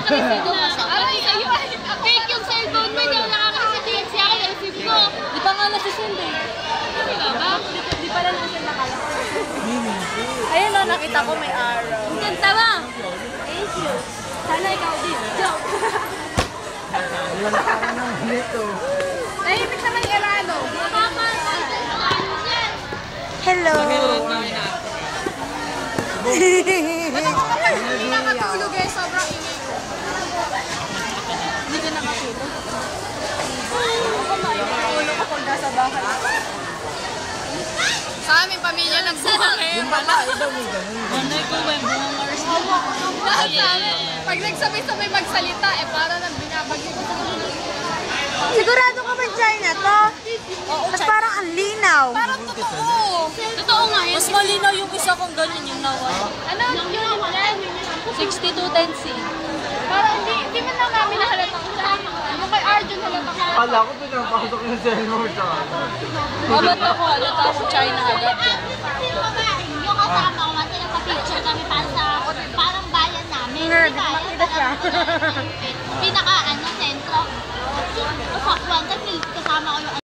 naka-receive na. Aray, sa'yo ay fake yung cellphone mo. Hindi ako nakaka-receive siya. Naka-receive ko. Di pa nga nasisend eh. Hindi ba? Di pala nasisend nakala. Ayun o, nakita ko may araw. Ang ganda ba? Thank you. Sana ikaw din. Joke. Wala ka nang dito. Nahimik naman yung Erano. Hello! Ba't ako kapag hindi nakatulog eh? Sobrang ingay ko. Hindi ka nakatulog? Ako makikitulog kapag nasa bahay. Sa aming pamilya nagbuha ngayon. Yung bata, ito may ganun. Ano ko ba? Buong Mars. Pag nagsabay-sabay magsalita, eh para nang binabagyo ko sa Sigurado ka ba China to? Oo, Mas parang ang linaw. parang totoo. Totoo nga yun. Mas malinaw yung isa kong ganun yung nawala. Ano? Yun yan. 6210C. Parang hindi man lang namin nahalata ko sa yung kay Arjun halata ko. Kala ko pinapasok yung cellphone sa Babat ako halata ko China agad. Yung kasama ko, kasi nagpa-picture kami para sa parang bayan namin. Nerd, makita siya. Pinaka, sentro. Kasama ko yung